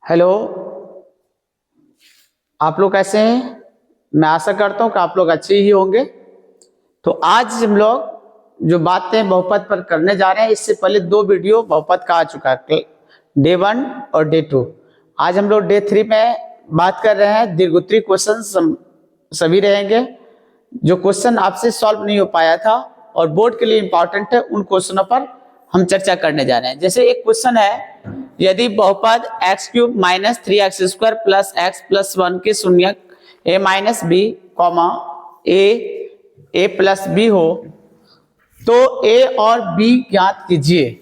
Hello, आप लोग कैसे हैं? मैं आशा करता हूं कि आप लोग अच्छे ही होंगे। तो आज हम लोग जो बातें बहुपद पर करने जा रहे हैं, इससे पहले 2 वीडियो बहुपद का आ चुका है, डे 1 और डे 2। आज हम लोग डे 3 में बात कर रहे हैं। दीर्घोत्तरी क्वेश्चन सभी रहेंगे। जो क्वेश्चन आपसे सॉल्व नहीं हो पाया था और बोर्ड के लिए इंपॉर्टेंट है, उन क्वेश्चनों पर हम चर्चा करने जा रहे हैं। जैसे एक क्वेश्चन है, यदि बहुपद X cube minus 3x square plus X plus 1 के शून्यक a minus B comma A plus B हो तो a और b ज्ञात कीजिए।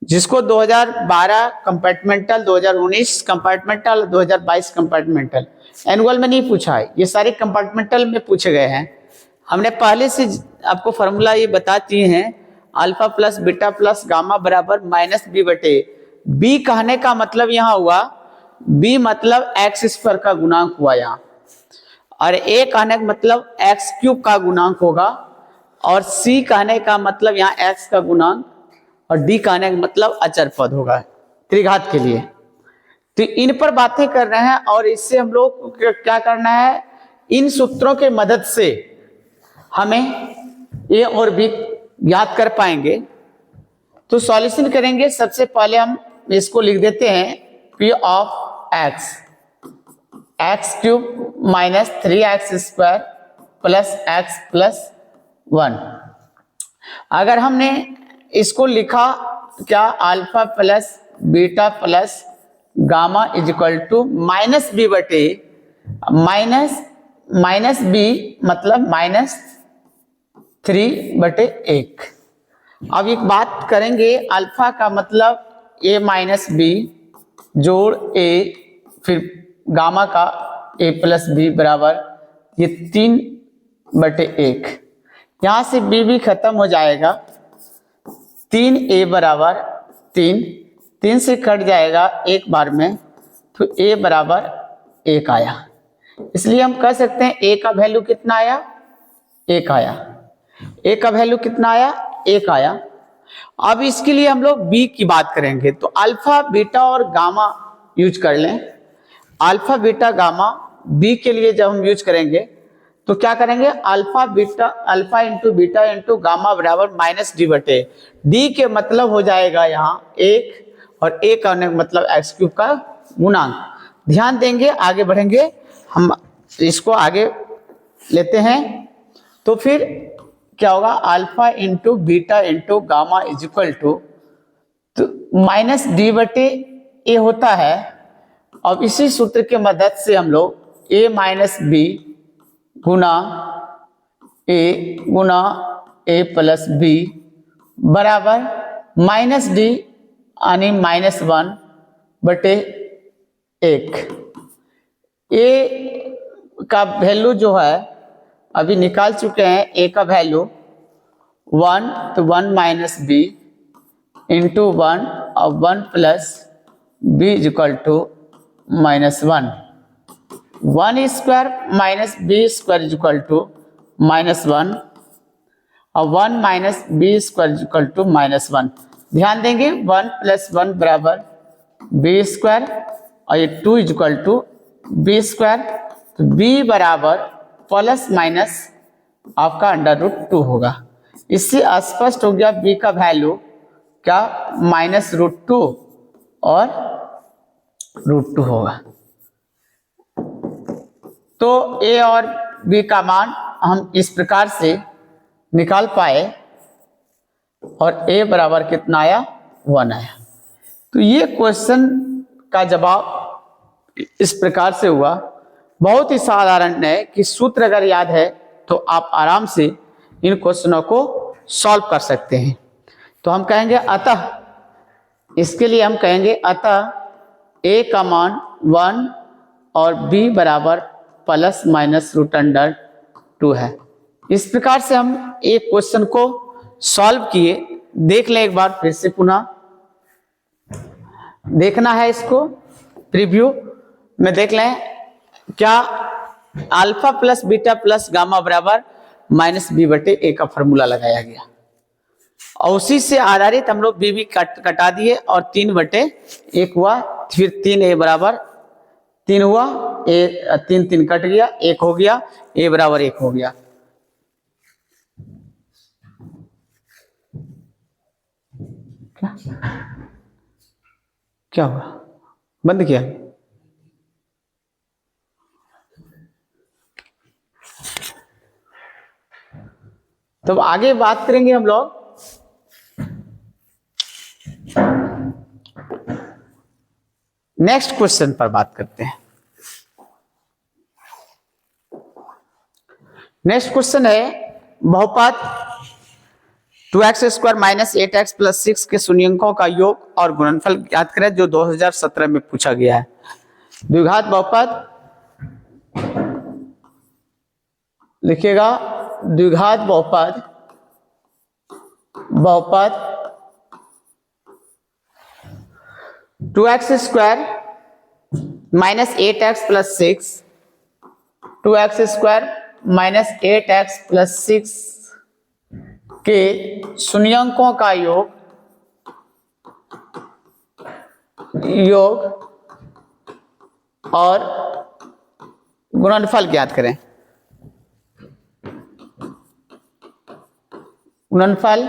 जिसको 2012 कंपार्टमेंटल, 2019 कंपार्टमेंटल, 2022 कंपार्टमेंटल एनुअल में नहीं पूछा है, ये सारे कंपार्टमेंटल में पूछे गए हैं। हमने पहले से आपको फॉर्मूला ये बता दिए हैं, alpha plus beta plus gamma बराबर माइनस बी बटे। बी कहने का मतलब यहाँ हुआ, बी मतलब एक्स स्क्वायर का गुणांक हुआ यहाँ, और ए कहने का मतलब एक्स क्यूब का गुणांक होगा, और सी कहने का मतलब यहाँ एक्स का गुणांक, और डी कहने का मतलब अचर पद होगा त्रिघात के लिए। तो इन पर बातें कर रहे हैं, और इससे हम लोग क्या करना है, इन सूत्रों के मदद से हमें ए और बी याद कर पाएंगे। तो सॉल्यूशन करेंगे। सबसे पहले हम इसको लिख देते हैं, P of X, X cube minus 3x square plus X plus 1। अगर हमने इसको लिखा क्या, alpha plus beta plus gamma is equal to minus B बटे माइनस बी मतलब माइनस 3/1। अब एक बात करेंगे, अल्फा का मतलब a माइनस बी जोड़ a, फिर गामा का a प्लस बी बराबर ये 3/1। यहां से b भी खत्म हो जाएगा, 3a बराबर 3 से कट जाएगा एक बार में, तो a बराबर 1 आया। इसलिए हम कह सकते हैं a का वैल्यू कितना आया, 1 आया। a का वैल्यू कितना आया, 1 आया। अब इसके लिए हम लोग b की बात करेंगे, तो अल्फा बीटा और गामा यूज कर लें। अल्फा बीटा गामा b के लिए जब हम यूज करेंगे तो क्या करेंगे, alpha into beta into gamma बराबर माइनस डी बटे। डी के मतलब हो जाएगा यहाँ 1, और a का मतलब एक्स क्यूब का गुणांक। ध्यान देंगे, आगे बढ़ेंगे, हम इसको आगे लेते हैं। तो फिर क्या होगा, alpha into beta into gamma is equal to, तो माइनस डी बटे ए होता है। अब इसी सूत्र के मदद से हम लोग a माइनस बी गुना ए प्लस बी बराबर माइनस डी यानी माइनस 1/1। ए का वैल्यू जो है अभी निकाल चुके हैं, a का वैल्यू 1, तो 1 माइनस बी इंटू 1 और 1 plus B is equal to minus 1। 1 square minus B square is equal to minus 1, और 1 minus B square is equal to minus 1। ध्यान देंगे, 1 प्लस 1 बराबर बी स्क्वायर, और ये 2 is equal to B square. तो B बराबर plus minus आपका √2 होगा। इससे स्पष्ट हो गया b का वैल्यू क्या, -√2 और √2 होगा। तो a और b का मान हम इस प्रकार से निकाल पाए, और a बराबर कितना आया, 1 आया। तो ये क्वेश्चन का जवाब इस प्रकार से हुआ। बहुत ही साधारण है कि सूत्र अगर याद है तो आप आराम से इन क्वेश्चनों को सॉल्व कर सकते हैं। तो हम कहेंगे अतः, इसके लिए हम कहेंगे अतः a का मान 1 और b बराबर प्लस माइनस √2 है। इस प्रकार से हम एक क्वेश्चन को सॉल्व किए। देख लें एक बार फिर से, पुनः देखना है इसको, प्रीव्यू में देख लें। क्या alpha plus beta plus gamma बराबर माइनस बी बटे ए का फॉर्मूला लगाया गया, और उसी से आधारित हम लोग बी कटा दिए, और 3/1 हुआ। फिर 3a बराबर 3 हुआ, ए 3 3 कट गया, 1 हो गया, a बराबर 1 हो गया। क्या हुआ, बंद किया? तो आगे बात करेंगे हम लोग नेक्स्ट क्वेश्चन पर बात करते हैं। नेक्स्ट क्वेश्चन है बहुपद 2x² माइनस 8x प्लस 6 के शून्यंकों का योग और गुणनफल ज्ञात करें, जो 2017 में पूछा गया है। द्विघात बहुपद लिखिएगा, द्विघात बहुपद 2x² minus 8x plus 6, 2x² minus 8x plus 6 के शून्यंकों का योग और गुणनफल ज्ञात करें। गुणनफल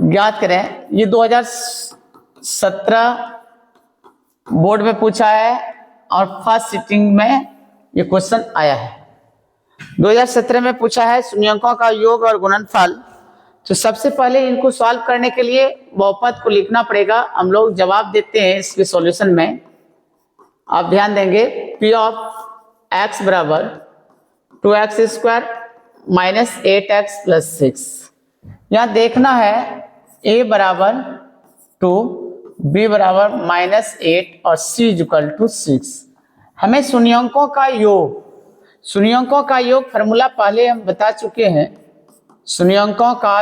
ज्ञात करें, ये 2017 बोर्ड में पूछा है और फर्स्ट सिटिंग में ये क्वेश्चन आया है। 2017 में पूछा है शून्यंकों का योग और गुणनफल। तो सबसे पहले इनको सॉल्व करने के लिए बहुपद को लिखना पड़ेगा। हम लोग जवाब देते हैं इसके सॉल्यूशन में। आप ध्यान देंगे, p ऑफ x बराबर 2x² माइनस 8x प्लस 6। यहाँ देखना है a बराबर 2, b बराबर माइनस 8 और c इक्वल टू 6। हमें शून्यंकों का योग, शून्यंकों का योग फॉर्मूला पहले हम बता चुके हैं। शून्यंकों का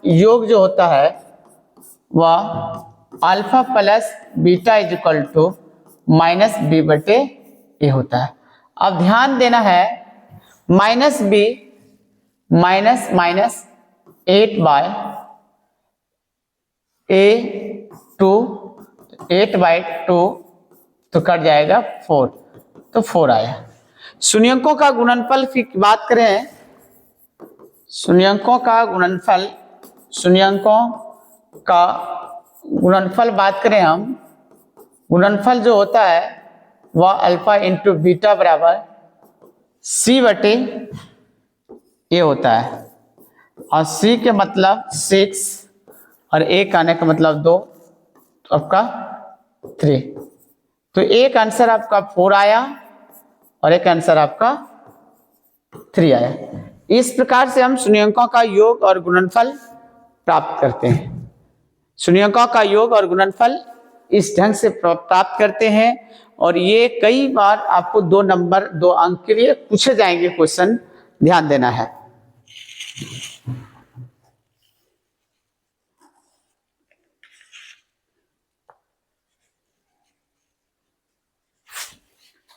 योग जो होता है वह alpha plus beta equal to minus B बटे ए होता है। अब ध्यान देना है, minus B minus minus 8 by A 2, 8 by 2 तो कट जाएगा 4, तो 4 आया। शून्यंकों का गुणनफल की बात करें, शून्यंकों का गुणनफल, शून्यंकों का गुणनफल बात करें हम, गुणनफल जो होता है वह अल्फा इंटू बीटा बराबर c बटे ए होता है। और c के मतलब 6 और a का आने का मतलब 2, तो आपका 3। तो एक आंसर आपका 4 आया और एक आंसर आपका 3 आया। इस प्रकार से हम शून्यंकों का योग और गुणनफल प्राप्त करते हैं। शून्यंकों का योग और गुणनफल इस ढंग से प्राप्त करते हैं और ये कई बार आपको 2 नंबर 2 अंक के लिए पूछे जाएंगे क्वेश्चन, ध्यान देना है।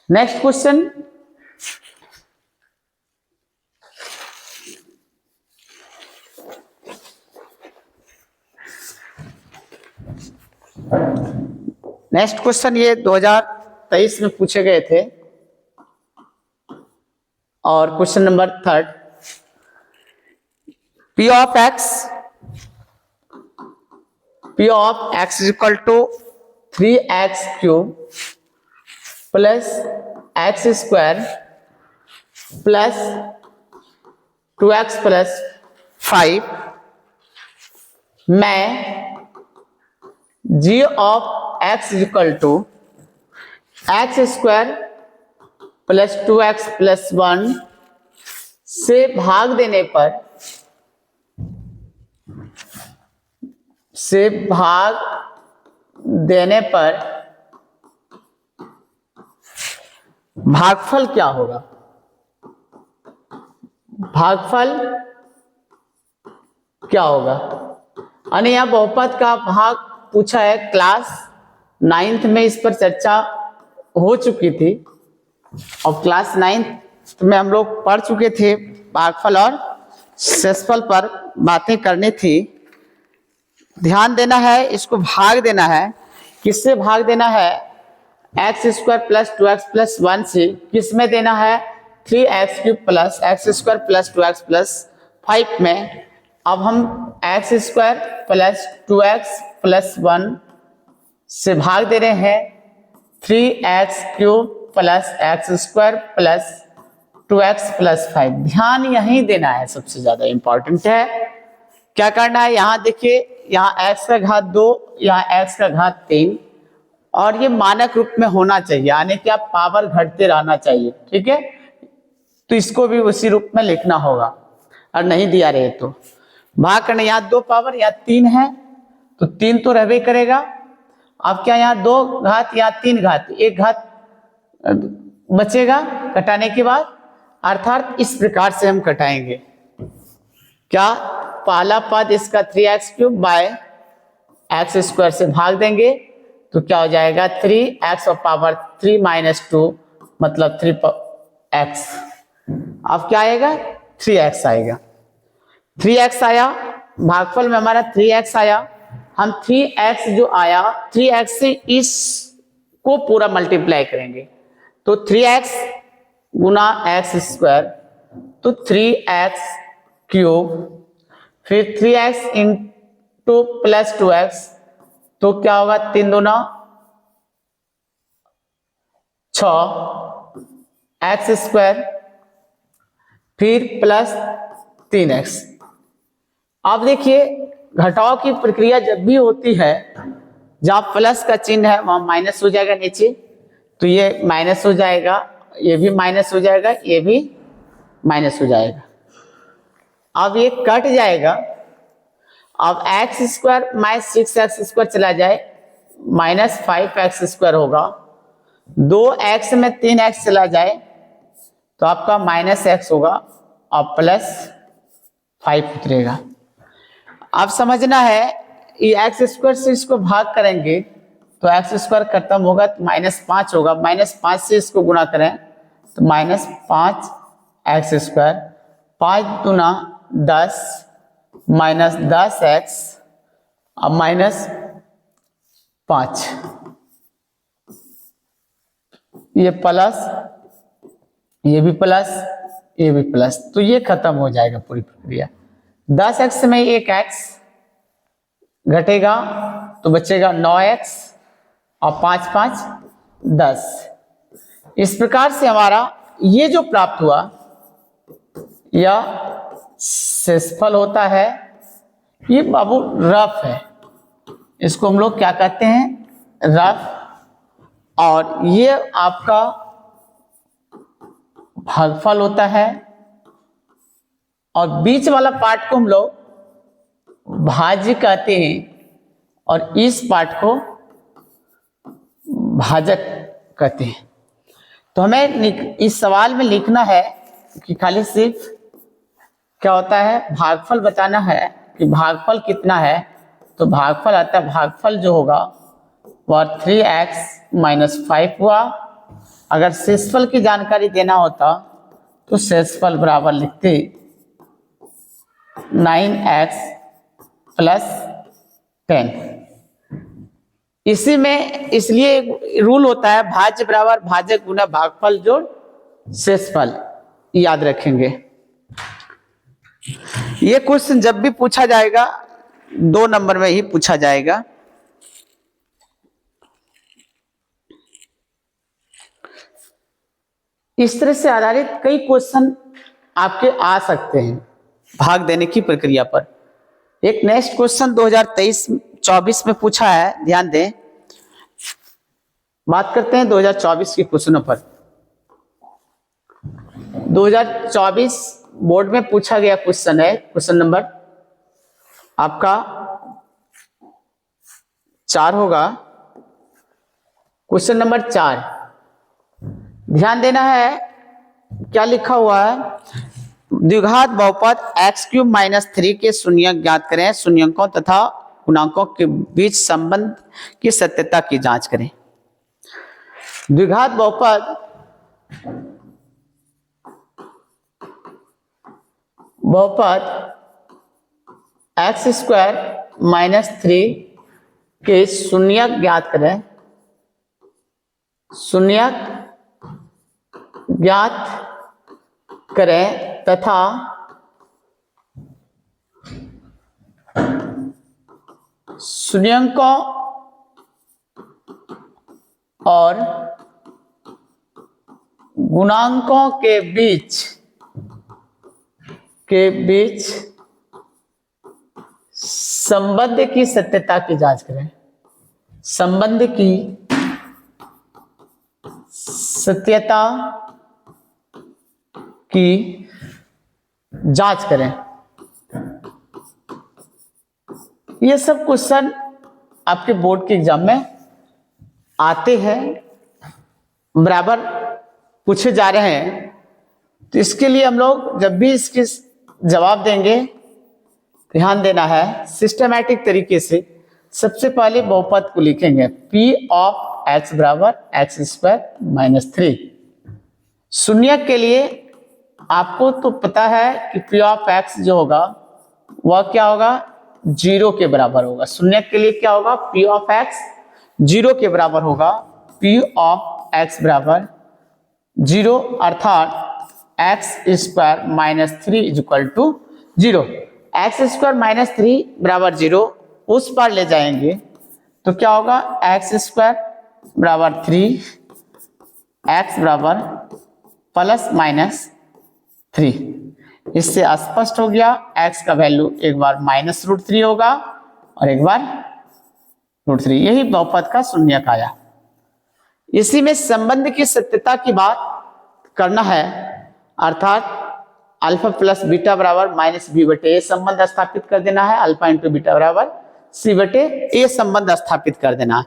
नेक्स्ट क्वेश्चन, नेक्स्ट क्वेश्चन ये 2023 में पूछे गए थे और question number 3, p of x equal to 3x cube plus x² plus 2x plus 5 में g of x equal to x² plus 2x plus 1 से भाग देने पर भागफल क्या होगा? भागफल क्या होगा? यानी यह बहुपद का भाग पूछा है। क्लास 9th में इस पर चर्चा हो चुकी थी और क्लास 9th में हम लोग पढ़ चुके थे। भागफल और शेषफल पर बातें करनी थी। ध्यान देना है, इसको भाग देना है। किससे भाग देना है, x square plus 2x plus 1 से, किस में देना है, 3x cube plus x square plus 2x plus 5 में। अब हम x square plus 2x plus 1 से भाग दे रहे हैं 3x cube plus x square plus 2x plus 5। ध्यान यहीं देना है, सबसे ज्यादा इंपॉर्टेंट है। क्या करना है, यहां देखिए, यहाँ x का घात 2, यहाँ x का घात 3, और ये मानक रूप में होना चाहिए, यानी कि आप पावर घटते रहना चाहिए, ठीक है। तो इसको भी उसी रूप में लिखना होगा, और नहीं दिया रहे तो भाग करना। यहाँ 2 पावर, यहाँ 3 है, तो 3 तो रहबे करेगा। अब क्या, यहाँ 2 घात, यहाँ 3 घात, 1 घात बचेगा कटाने के बाद, अर्थात इस प्रकार से हम कटाएंगे। क्या, पहला पद इसका 3x cube by x square से भाग देंगे, तो क्या हो जाएगा, 3x और पावर 3 माइनस 2 मतलब 3x। अब क्या आएगा, 3x आएगा। 3x आया, भागफल में हमारा 3x आया। हम 3x जो आया, 3x से इस को पूरा मल्टीप्लाई करेंगे, तो 3x गुना एक्स स्क्वायर, तो 3x क्यूब, फिर 3x इंटू प्लस 2x, तो क्या होगा, 3 दूना 6 एक्स स्क्वायर, फिर प्लस 3x। अब देखिए, घटाव की प्रक्रिया जब भी होती है, जहां प्लस का चिन्ह है वहां माइनस हो जाएगा नीचे, तो ये माइनस हो जाएगा, ये भी माइनस हो जाएगा, ये भी माइनस हो जाएगा। अब ये कट जाएगा। अब x square minus 6x square चला जाए, माइनस 5x स्क्वायर होगा। 2x में 3x चला जाए तो आपका माइनस x होगा, और प्लस 5 उतरेगा। अब समझना है, ये एक्स स्क्वायर से इसको भाग करेंगे तो एक्स स्क्वायर खत्म होगा, तो -5 होगा। -5 से इसको गुणा करें तो -5 एक्स स्क्वायर, 5 दूना 10 माइनस 10x अब -5, ये प्लस, ये भी प्लस, ये भी प्लस, तो ये खत्म हो जाएगा पूरी प्रक्रिया। 10x में 1x घटेगा तो बचेगा 9x, और 5 5 10। इस प्रकार से हमारा ये जो प्राप्त हुआ यह शेषफल होता है। ये बाबू रफ है, इसको हम लोग क्या कहते हैं, रफ। और ये आपका भागफल होता है, और बीच वाला पार्ट को हम लोग भाज्य कहते हैं, और इस पार्ट को भाजक कहते हैं। तो हमें इस सवाल में लिखना है कि खाली सिर्फ क्या होता है, भागफल बताना है कि भागफल कितना है। तो भागफल आता है, भागफल जो होगा वह 3x माइनस 5 हुआ। अगर शेषफल की जानकारी देना होता तो शेषफल बराबर लिखते 9x प्लस 10। इसी में इसलिए रूल होता है, भाज्य बराबर भाजक गुना भागफल जोड़ शेषफल, याद रखेंगे। ये क्वेश्चन जब भी पूछा जाएगा 2 नंबर में ही पूछा जाएगा। इस तरह से आधारित कई क्वेश्चन आपके आ सकते हैं भाग देने की प्रक्रिया पर। एक नेक्स्ट क्वेश्चन 2023-24 में पूछा है, ध्यान दें। बात करते हैं 2024 के क्वेश्चनों पर। 2024 बोर्ड में पूछा गया क्वेश्चन है, क्वेश्चन नंबर आपका 4 होगा, क्वेश्चन नंबर 4। ध्यान देना है, क्या लिखा हुआ है, द्विघात बहुपद x³ माइनस 3 के शून्यक ज्ञात करें, शून्यकों तथा गुणांकों के बीच संबंध की सत्यता की जांच करें। द्विघात बहुपद x² माइनस 3 के शून्यक ज्ञात करें, शून्यक ज्ञात करें तथा शून्यकों और गुणांकों के बीच संबंध की सत्यता की जांच करें, संबंध की सत्यता की जांच करें। ये सब क्वेश्चन आपके बोर्ड के एग्जाम में आते हैं, बराबर पूछे जा रहे हैं। तो इसके लिए हम लोग जब भी इसके जवाब देंगे, ध्यान देना है सिस्टमैटिक तरीके से। सबसे पहले बहुपद को लिखेंगे, p ऑफ x बराबर एक्स स्क्वायर माइनस 3। शून्यक के लिए आपको तो पता है कि p ऑफ x जो होगा वह क्या होगा, 0 के बराबर होगा। शून्यक के लिए क्या होगा, p ऑफ x 0 के बराबर होगा। p ऑफ x बराबर 0 अर्थात X square minus 3 is equal to 0। X square minus 3 बराबर 0 उस पर ले जाएंगे तो क्या होगा, एक्स स्क्वायर बराबर 3, एक्स बराबर प्लस माइनस 3। इससे स्पष्ट हो गया एक्स का वैल्यू एक बार माइनस रूट 3 होगा और एक बार रूट 3। यही बहुपद का शून्यक आया। इसी में संबंध की सत्यता की बात करना है, अर्थात अल्फा प्लस बीटा बराबर माइनस बी बटे ए संबंध स्थापित कर देना है। अल्फा इंटू बीटा बराबर सी बटे ए संबंध स्थापित कर देना है।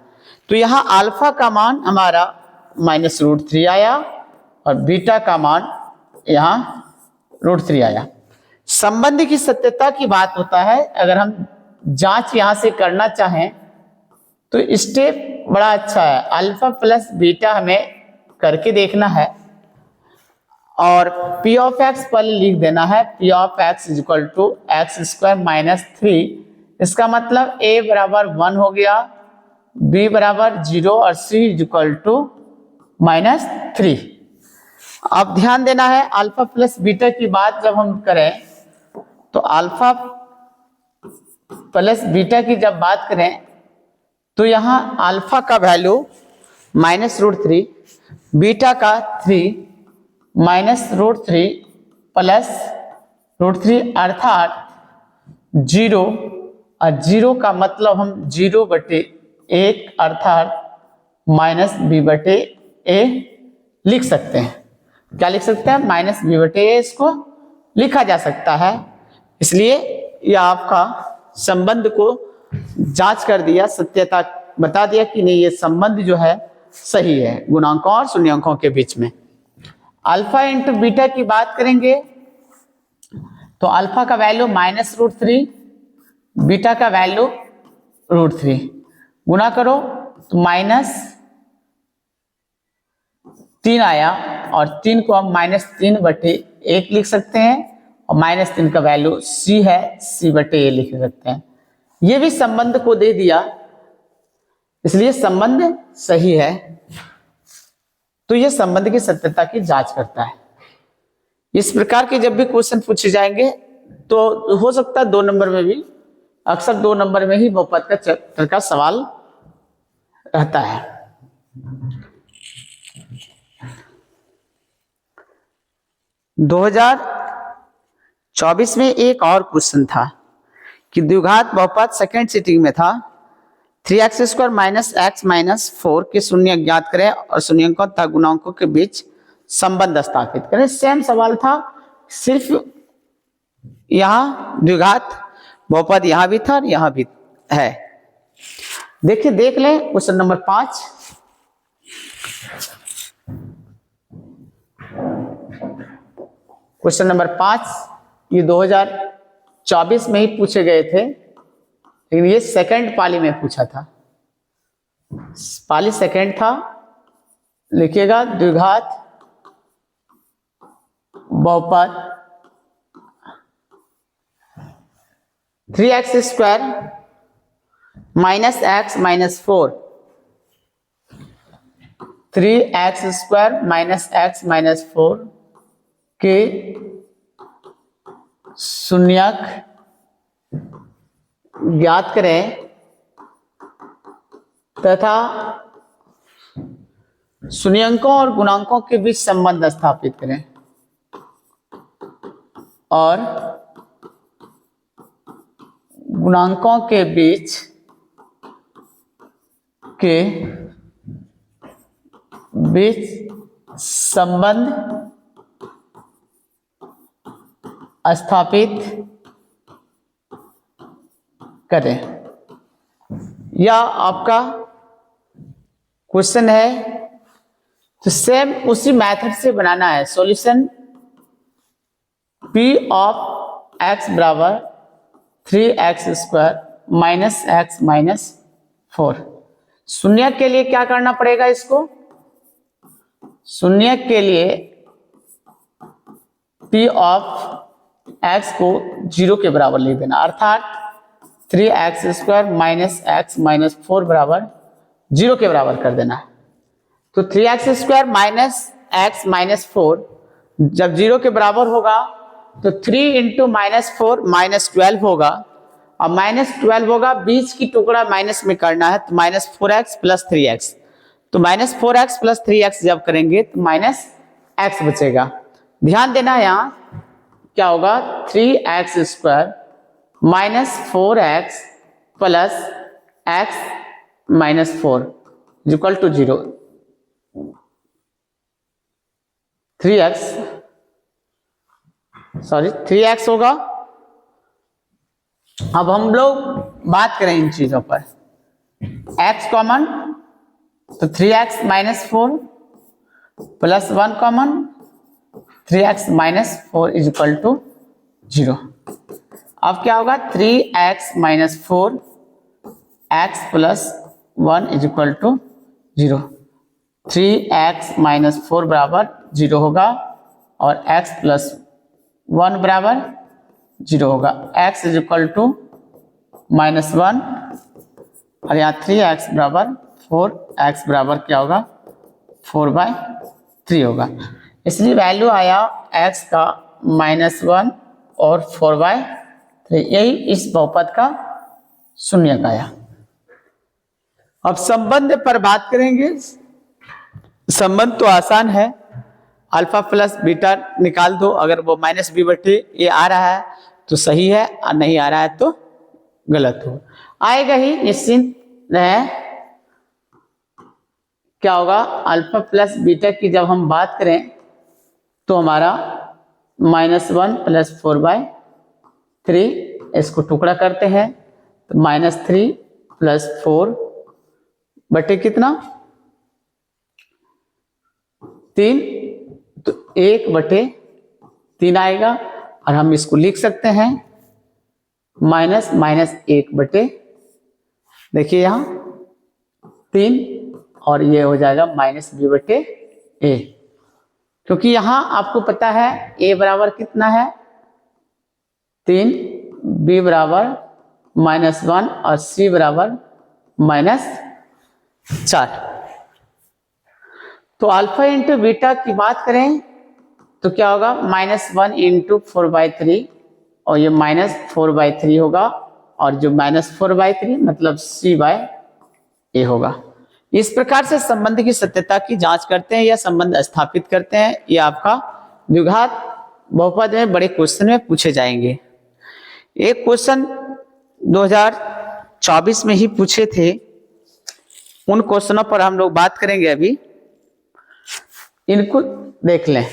तो यहाँ अल्फा का मान हमारा माइनस रूट 3 आया और बीटा का मान यहाँ रूट 3 आया। संबंध की सत्यता की बात होता है। अगर हम जांच यहाँ से करना चाहें तो स्टेप बड़ा अच्छा है, अल्फा प्लस बीटा हमें करके देखना है और p ऑफ x पहले लिख देना है, p of x is equal to X square minus 3। इसका मतलब a बराबर 1 हो गया, b बराबर 0 और c is equal to minus 3। अब ध्यान देना है अल्फा प्लस बीटा की बात जब हम करें तो अल्फा प्लस बीटा की जब बात करें तो यहाँ अल्फा का वैल्यू माइनस रूट 3, बीटा का 3 माइनस रूट 3 प्लस रूट 3 अर्थात 0। और 0 का मतलब हम 0 बटे 1 अर्थात माइनस बी बटे ए लिख सकते हैं। क्या लिख सकते हैं, माइनस बी बटे ए इसको लिखा जा सकता है। इसलिए यह आपका संबंध को जांच कर दिया, सत्यता बता दिया कि नहीं ये संबंध जो है सही है गुणांकों और शून्यकों के बीच में। अल्फा इंटू बीटा की बात करेंगे तो अल्फा का वैल्यू माइनस रूट 3, बीटा का वैल्यू रूट 3, गुना करो तो माइनस 3 आया और 3 को हम माइनस 3 बटे 1 लिख सकते हैं और माइनस 3 का वैल्यू c है, c बटे ए लिख सकते हैं। ये भी संबंध को दे दिया, इसलिए संबंध सही है। तो यह संबंध की सत्यता की जांच करता है। इस प्रकार के जब भी क्वेश्चन पूछे जाएंगे तो हो सकता है 2 नंबर में भी, अक्सर 2 नंबर में ही बहुपद का चैप्टर का सवाल रहता है। दो 2024 में एक और क्वेश्चन था कि द्विघात बहुपद सेकंड सिटिंग में था 3x square minus x minus 4 के शून्यक ज्ञात करें और शून्यकों तथा गुणांकों के बीच संबंध स्थापित करें। सेम सवाल था, सिर्फ यहाँ द्विघात बहुपद यहाँ भी था और यहाँ भी है। देखिए देख लें क्वेश्चन नंबर 5। क्वेश्चन नंबर 5 ये 2024 में ही पूछे गए थे, लेकिन ये सेकंड पाली में पूछा था। पाली सेकंड था, लिखिएगा द्विघात बहुपद 3x square minus x minus 4, 3x² minus x minus 4 के शून्यक ज्ञात करें तथा शून्यंकों और गुणांकों के बीच संबंध स्थापित करें और गुणांकों के बीच संबंध स्थापित करें। यह आपका क्वेश्चन है, तो सेम उसी मेथड से बनाना है। सॉल्यूशन P ऑफ x बराबर 3x² माइनस एक्स माइनस 4। शून्य के लिए क्या करना पड़ेगा? इसको शून्य के लिए P ऑफ x को 0 के बराबर लिख देना, अर्थात 3x² माइनस एक्स माइनस 4 बराबर 0 के बराबर कर देना। तो 3x² माइनस एक्स माइनस 4 जब 0 के बराबर होगा तो 3 इंटू माइनस 4 माइनस 12 होगा, और माइनस 12 होगा, बीच की टुकड़ा माइनस में करना है, तो माइनस 4x प्लस 3x। तो माइनस 4x प्लस 3x जब करेंगे तो माइनस x बचेगा। ध्यान देना, यहाँ क्या होगा? 3x² minus 4x plus x minus 4 equal to 0। 3x होगा। अब हम लोग बात करें इन चीजों पर, x कॉमन, तो 3x minus 4 plus 1 common, 3x minus 4 is equal to 0। अब क्या होगा? 3x minus 4 x plus 1 is equal to 0। 3x minus 4 बराबर 0 होगा और x प्लस 1 बराबर 0 होगा। x is equal to minus 1 और यहाँ 3x बराबर 4, x बराबर क्या होगा? 4/3 होगा। इसलिए वैल्यू आया x का -1 और 4/3, यही इस बहुपद का शून्यक आया। अब संबंध पर बात करेंगे। संबंध तो आसान है, अल्फा प्लस बीटा निकाल दो, अगर वो -b/a आ रहा है तो सही है और नहीं आ रहा है तो गलत हो, आएगा ही, निश्चिंत रहे। क्या होगा? अल्फा प्लस बीटा की जब हम बात करें तो हमारा -1 प्लस 4/3, इसको टुकड़ा करते हैं तो -3 प्लस 4 बटे कितना? 3, तो 1/3 आएगा, और हम इसको लिख सकते हैं -1/, देखिए यहाँ 3, और ये हो जाएगा -b/a, क्योंकि यहाँ आपको पता है a बराबर कितना है? 3, b बराबर -1 और c बराबर -4। तो अल्फा इंटू बीटा की बात करें तो क्या होगा? -1 इंटू 4/3, और ये -4/3 होगा, और जो -4/3 मतलब c/a होगा। इस प्रकार से संबंध की सत्यता की जांच करते हैं या संबंध स्थापित करते हैं। ये आपका द्विघात बहुपद में बड़े क्वेश्चन में पूछे जाएंगे। एक क्वेश्चन 2024 में ही पूछे थे, उन क्वेश्चनों पर हम लोग बात करेंगे। अभी इनको देख लें।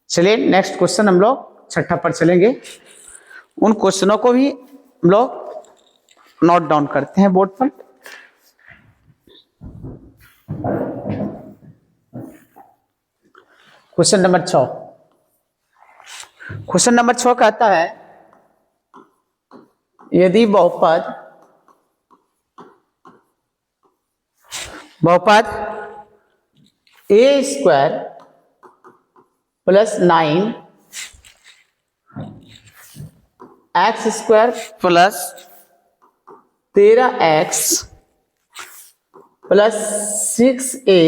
चलिए नेक्स्ट क्वेश्चन हम लोग छठा पर चलेंगे। उन क्वेश्चनों को भी हम लोग नोट डाउन करते हैं बोर्ड पर। Question number 6। क्वेश्चन नंबर 6 कहता है, यदि बहुपद बहुपद A square plus 9 X square plus 13x plus 6a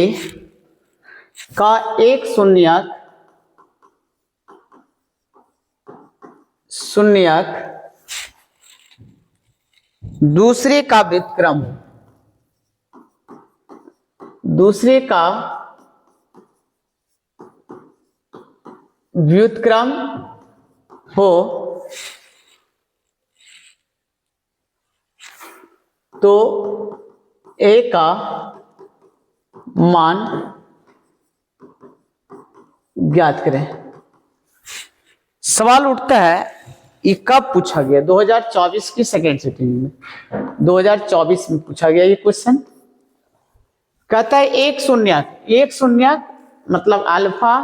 का एक शून्यक दूसरे का व्युत्क्रम हो तो a का मान ज्ञात करें। सवाल उठता है ये कब पूछा गया? 2024 की सेकेंड सिटिंग में, 2024 में पूछा गया ये क्वेश्चन। कहता है एक शून्यक मतलब अल्फा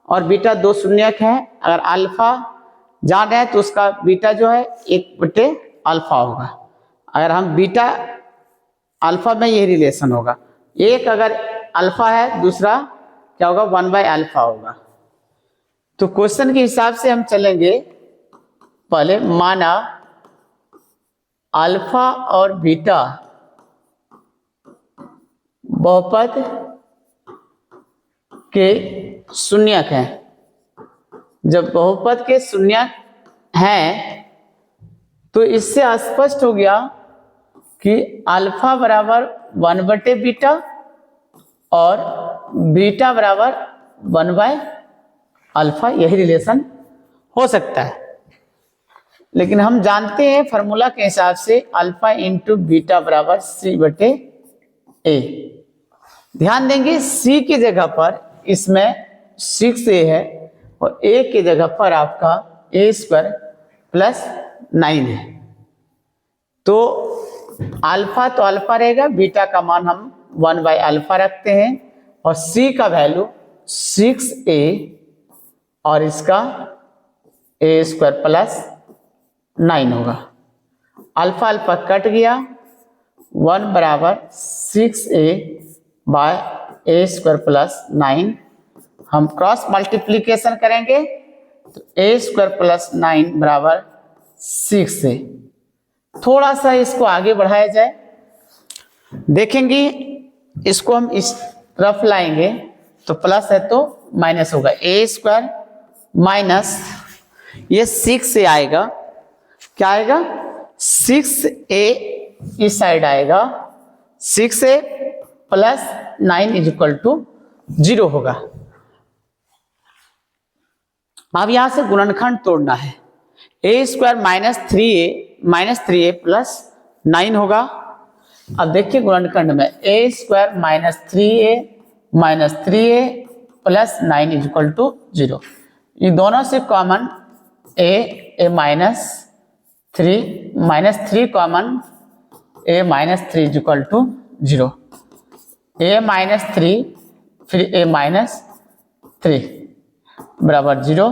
और बीटा दो शून्यक है। अगर अल्फा जान रहे हैं तो उसका बीटा जो है 1/अल्फा होगा। अगर हम बीटा अल्फा में यही रिलेशन होगा, एक अगर अल्फा है दूसरा क्या होगा 1/अल्फा होगा। तो क्वेश्चन के हिसाब से हम चलेंगे। पहले माना अल्फा और बीटा बहुपद के शून्यक हैं। जब बहुपद के शून्यक हैं तो इससे स्पष्ट हो गया कि अल्फा बराबर 1/बीटा और बीटा बराबर 1/अल्फा, यही रिलेशन हो सकता है। लेकिन हम जानते हैं फॉर्मूला के हिसाब से अल्फा इंटू बीटा बराबर c/a। ध्यान देंगे c की जगह पर इसमें 6a है और a की जगह पर आपका a² प्लस 9 है। तो अल्फा रहेगा, बीटा का मान हम 1/अल्फा रखते हैं और c का वैल्यू 6a और इसका a² प्लस 9 होगा। अल्फा अल्फा कट गया, 1 बराबर 6a बाय a² प्लस 9। हम क्रॉस मल्टीप्लीकेशन करेंगे तो a² प्लस 9 बराबर 6a। थोड़ा सा इसको आगे बढ़ाया जाए, देखेंगे इसको हम इस तरफ लाएंगे तो प्लस है तो माइनस होगा। a² माइनस ये 6a आएगा, क्या आएगा 6a इस साइड आएगा, 6a प्लस 9 = 0 होगा। अब यहां से गुणनखंड तोड़ना है। a² माइनस 3a प्लस 9 होगा। अब देखिए गुणनखंड में a² माइनस 3a प्लस 9 = 0। ये दोनों से common a minus 3 common, a minus 3 = 0। a minus 3 फिर a माइनस 3 बराबर 0।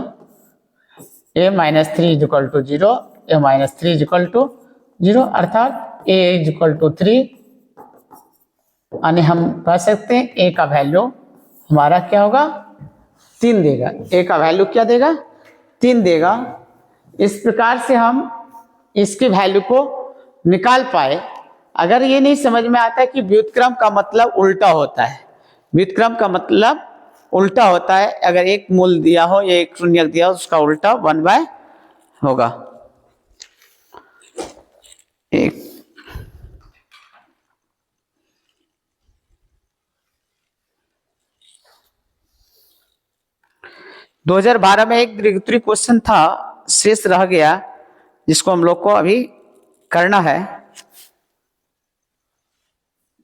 a माइनस 3 = 0, a माइनस 3 = 0 अर्थात a = 3। यानी हम कह सकते हैं a का वैल्यू हमारा क्या होगा 3 देगा। a का वैल्यू क्या देगा 3 देगा। इस प्रकार से हम इसके वैल्यू को निकाल पाए। अगर ये नहीं समझ में आता है कि व्युत्क्रम का मतलब उल्टा होता है, व्युत्क्रम का मतलब उल्टा होता है। अगर एक मूल दिया हो या एक शून्यक दिया हो उसका उल्टा 1/, होगा। एक 2012 में एक द्विघात क्वेश्चन था, शेष रह गया, जिसको हम लोग को अभी करना है।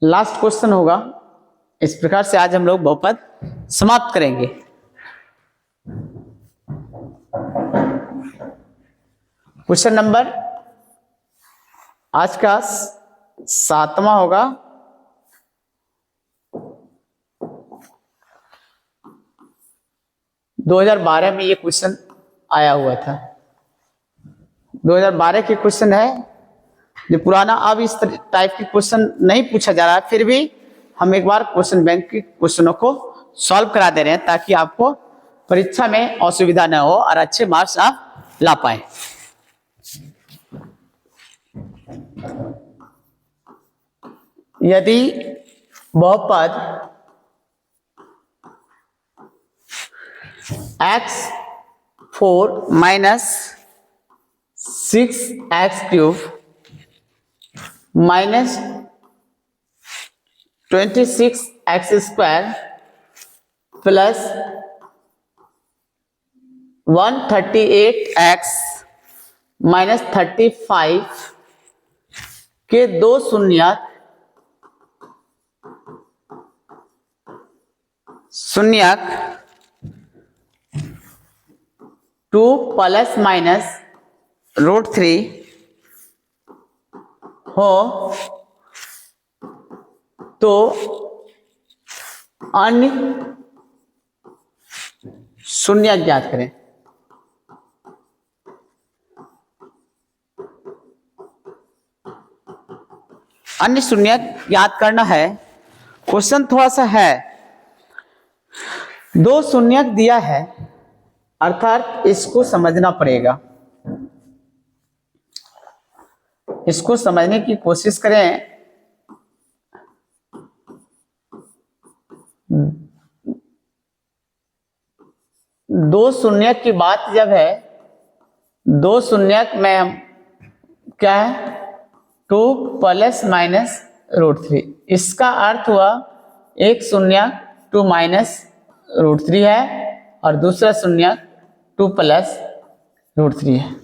लास्ट क्वेश्चन होगा। इस प्रकार से आज हम लोग बहुपद समाप्त करेंगे। क्वेश्चन नंबर आज का 7वां होगा। दो 2012 में ये क्वेश्चन आया हुआ था। 2012 के क्वेश्चन है जो पुराना, अब इस टाइप के क्वेश्चन नहीं पूछा जा रहा है, फिर भी हम एक बार क्वेश्चन बैंक के क्वेश्चनों को सॉल्व करा दे रहे हैं ताकि आपको परीक्षा में असुविधा न हो और अच्छे मार्क्स आप ला पाए। यदि बहुपद x4 minus 6x³ minus 26x² plus 138x minus 35 के दो शून्यक 2 प्लस माइनस √3 हो तो अन्य शून्यक ज्ञात करें। अन्य शून्यक ज्ञात करना है। क्वेश्चन थोड़ा सा है, दो शून्यक दिया है अर्थात इसको समझना पड़ेगा। इसको समझने की कोशिश करें। दो शून्यक की बात जब है, दो शून्यक में क्या है 2 प्लस माइनस √3, इसका अर्थ हुआ एक शून्यक 2 माइनस √3 है और दूसरा शून्यक 2 प्लस √3 है।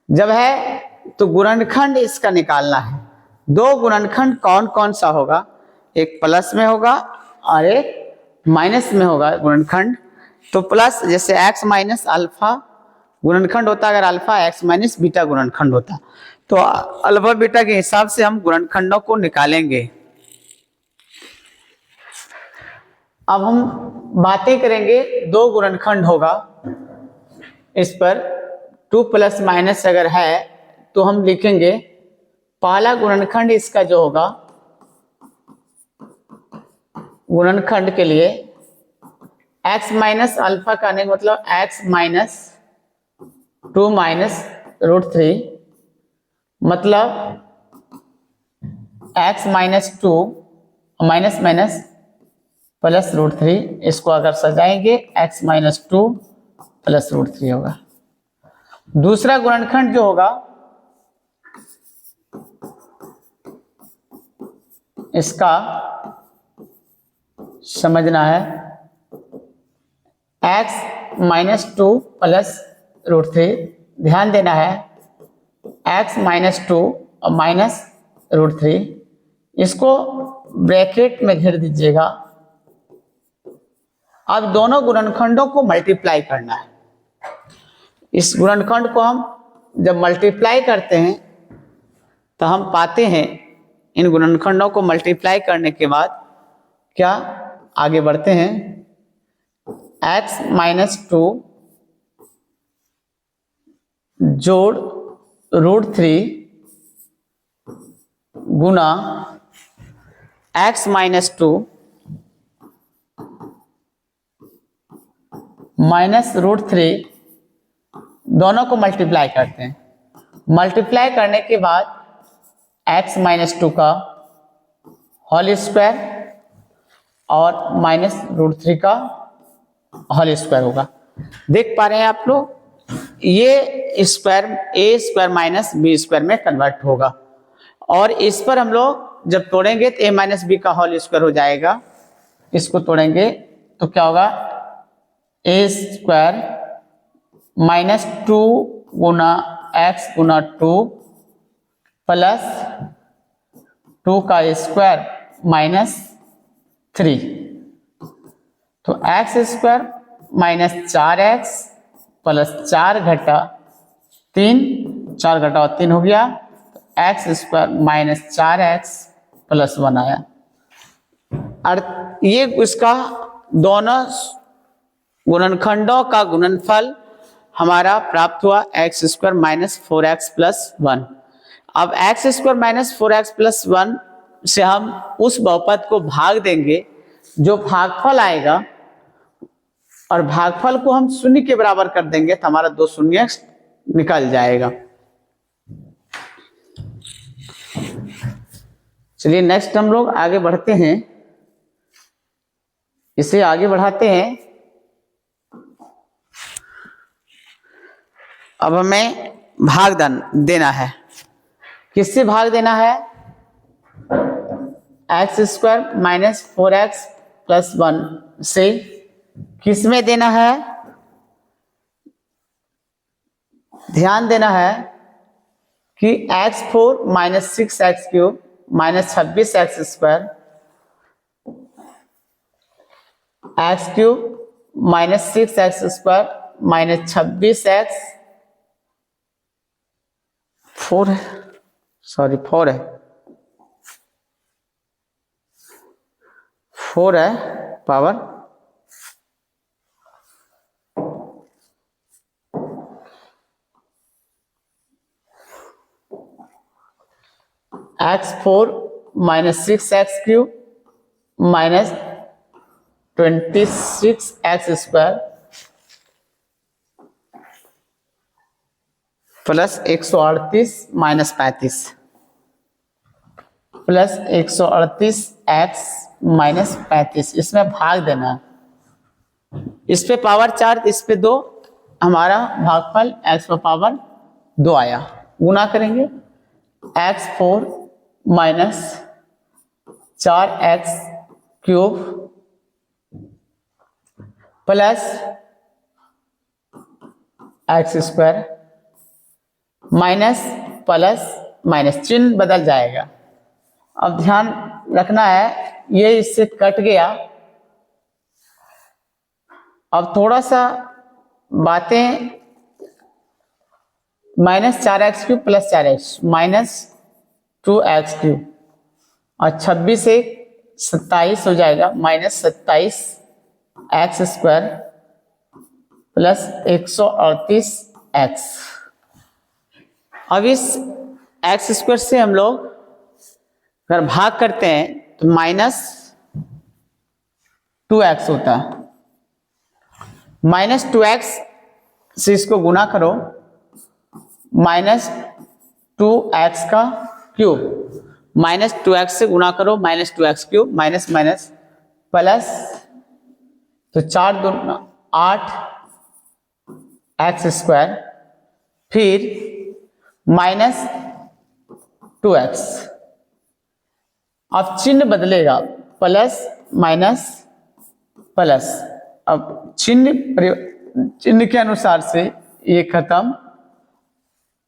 जब है तो गुणनखंड इसका निकालना है। दो गुणनखंड कौन कौन सा होगा, एक प्लस में होगा और एक माइनस में होगा गुणनखंड। तो प्लस जैसे x माइनस अल्फा गुणनखंड होता, अगर अल्फा x माइनस बीटा गुणनखंड होता, तो अल्फा बीटा के हिसाब से हम गुणनखंडों को निकालेंगे। अब हम बातें करेंगे, दो गुणनखंड होगा, इस पर 2 प्लस माइनस अगर है तो हम लिखेंगे पहला गुणनखंड इसका जो होगा गुणनखंड के लिए x माइनस अल्फा का नहीं मतलब x माइनस 2 माइनस √3 मतलब x minus 2 minus minus plus √3। इसको अगर सजाएंगे x माइनस 2 प्लस √3 होगा। दूसरा गुणनखंड जो होगा इसका समझना है x माइनस 2 प्लस √3। ध्यान देना है x माइनस 2 और माइनस √3, इसको ब्रैकेट में घेर दीजिएगा। अब दोनों गुणनखंडों को मल्टीप्लाई करना है। इस गुणनखंड को हम जब मल्टीप्लाई करते हैं तो हम पाते हैं, इन गुणनखंडों को मल्टीप्लाई करने के बाद क्या आगे बढ़ते हैं, x माइनस 2 जोड़ √3 गुना x माइनस 2 माइनस √3, दोनों को मल्टीप्लाई करते हैं। मल्टीप्लाई करने के बाद x माइनस 2 का होल स्क्वायर और माइनस √3 का होल स्क्वायर होगा। देख पा रहे हैं आप लोग, ये square a square minus b square में कन्वर्ट होगा और इस पर हम लोग जब तोड़ेंगे तो a माइनस b का होल स्क्वायर हो जाएगा। इसको तोड़ेंगे तो क्या होगा, a square minus 2 Guna x Guna 2 plus 2 का स्क्वायर माइनस 3, तो x square minus 4x plus 4 घटा 3, 4 घटा 3 हो गया, तो x square minus 4x plus 1 आया। और ये इसका दोनों गुणनखंडों का गुणनफल हमारा प्राप्त हुआ x square minus 4x plus 1। अब x square minus 4x plus 1 से हम उस बहुपद को भाग देंगे, जो भागफल आएगा, और भागफल को हम शून्य के बराबर कर देंगे तो हमारा 2 शून्य निकल जाएगा। चलिए नेक्स्ट हम लोग आगे बढ़ते हैं, इसे आगे बढ़ाते हैं। अब हमें भाग देना है। किससे भाग देना है? x² माइनस 4x प्लस 1 से। किस में देना है? ध्यान देना है कि x4 minus 6x³ minus 26x² x³ minus 6x² minus 26x 4 है, सॉरी 4 है, 4 है power x4 minus 6x³ minus 26x² plus 138 minus 35 plus 138x minus 35, इसमें भाग देना। इस पे पावर 4, इस पे 2, हमारा भागफल x पर पावर 2 आया। गुना करेंगे x4 minus 4x³ plus x² minus plus minus, चिन्ह बदल जाएगा। अब ध्यान रखना है, ये इससे कट गया। अब थोड़ा सा बातें, minus 4x³ plus 4x minus 2x³ और 26 से 27 हो जाएगा, माइनस 27x² प्लस 138x। अब इस x² से हम लोग अगर भाग करते हैं तो माइनस 2x होता है। माइनस 2x से इसको गुना करो, माइनस 2x³ माइनस 2x से गुना करो, minus 2x³ minus minus plus, तो 4 दूना 8x², फिर माइनस 2x। अब चिन्ह बदलेगा, प्लस माइनस प्लस। अब चिन्ह के अनुसार से ये खत्म,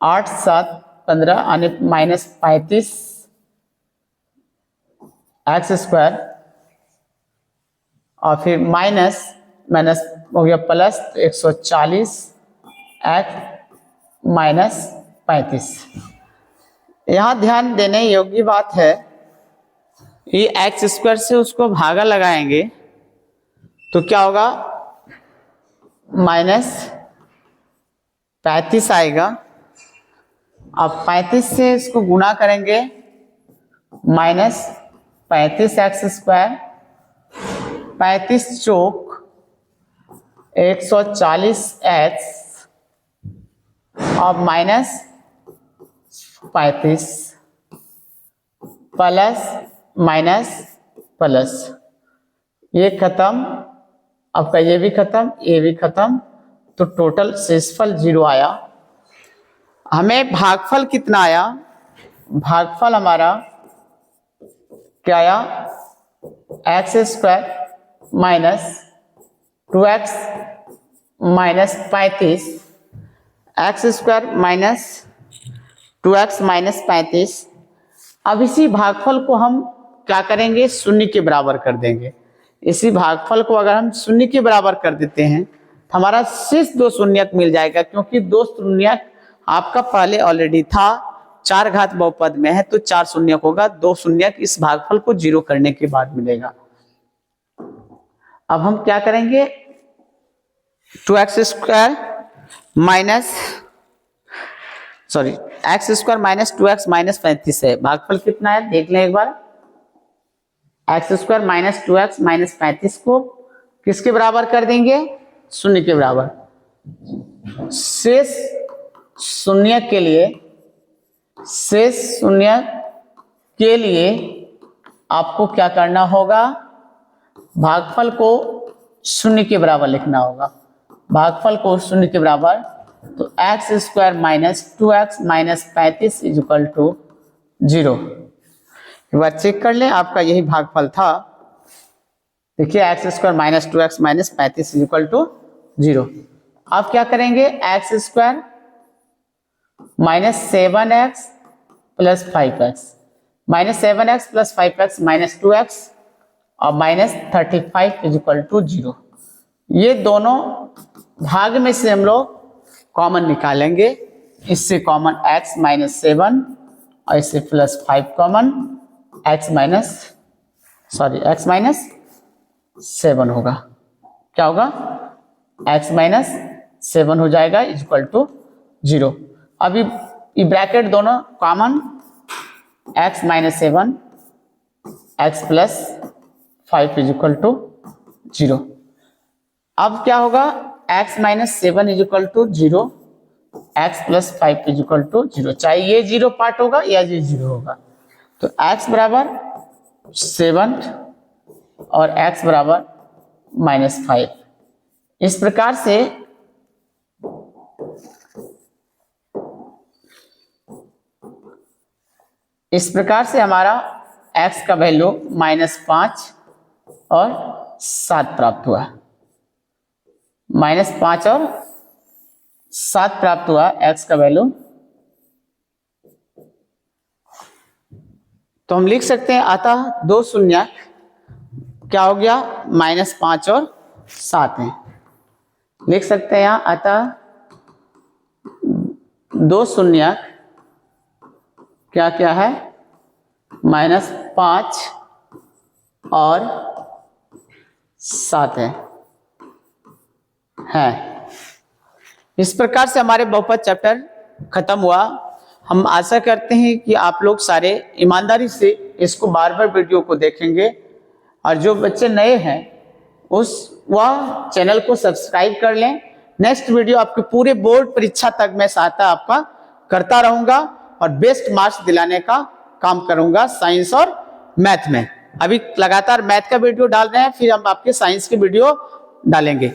8 7 15 आने माइनस 35x² और फिर माइनस माइनस हो गया प्लस, 140x माइनस 35। यहाँ ध्यान देने योग्य बात है, ये x² से उसको भागा लगाएंगे तो क्या होगा, माइनस 35 आएगा। अब 35 से इसको गुना करेंगे, माइनस 35x², 35 चौक 140x और माइनस 35 प्लस माइनस प्लस, ये खत्म। आपका ये भी खत्म, ये भी खत्म, तो टोटल शेषफल 0 आया। हमें भागफल कितना आया? भागफल हमारा क्या आया? x² minus 2x minus 35, x² minus 2x minus 35। अब इसी भागफल को हम क्या करेंगे? शून्य के बराबर कर देंगे। इसी भागफल को अगर हम शून्य के बराबर कर देते हैं तो हमारा शेष 2 शून्यक मिल जाएगा, क्योंकि 2 शून्यक आपका पहले ऑलरेडी था, 4 घात बहुपद में है तो 4 शून्यक होगा। 2 शून्यक इस भागफल को 0 करने के बाद मिलेगा। अब हम क्या करेंगे? 2x² minus x² minus 2x minus 35 है। भागफल कितना है देख लें एक बार। X square minus 2x minus 35 को किसके बराबर कर देंगे? शून्य के बराबर। शेष शून्य के लिए आपको क्या करना होगा? भागफल को शून्य के बराबर लिखना होगा। भागफल को शून्य के बराबर, तो X square minus 2x minus 35 is equal to 0। एक बार चेक कर लें, आपका यही भागफल था। देखिए X square minus 2x minus 35 is equal to 0। अब क्या करेंगे? X square minus 7x plus 5x, minus 7x plus 5x minus 2x और माइनस 35 इज इक्वल टू 0। ये दोनों भाग में से हम लोग कॉमन निकालेंगे। इससे कॉमन x माइनस 7 और इससे प्लस 5 कॉमन, x माइनस 7 होगा। क्या होगा? x माइनस 7 हो जाएगा इज इक्वल टू 0। अभी ये ब्रैकेट दोनों common, x minus 7 x plus 5 is equal to 0। अब क्या होगा? x minus 7 is equal to 0, x plus 5 is equal to 0। चाहे ये 0 पार्ट होगा या ये 0 होगा। तो x बराबर 7 और x बराबर माइनस 5। इस प्रकार से हमारा x का वैल्यू -5 और 7 प्राप्त हुआ। -5 और 7 प्राप्त हुआ x का वैल्यू। तो हम लिख सकते हैं अतः दो शून्य क्या हो गया? -5 और 7 है। लिख सकते हैं यहाँ अतः दो शून्य क्या क्या है? -5 और 7 है। इस प्रकार से हमारे बहुपद चैप्टर खत्म हुआ। हम आशा करते हैं कि आप लोग सारे ईमानदारी से इसको बार बार वीडियो को देखेंगे, और जो बच्चे नए हैं वह चैनल को सब्सक्राइब कर लें। नेक्स्ट वीडियो आपके पूरे बोर्ड परीक्षा तक मैं सहायता आपका करता रहूंगा और बेस्ट मार्क्स दिलाने का काम करूंगा साइंस और मैथ में। अभी लगातार मैथ का वीडियो डाल रहे हैं, फिर हम आपके साइंस के वीडियो डालेंगे।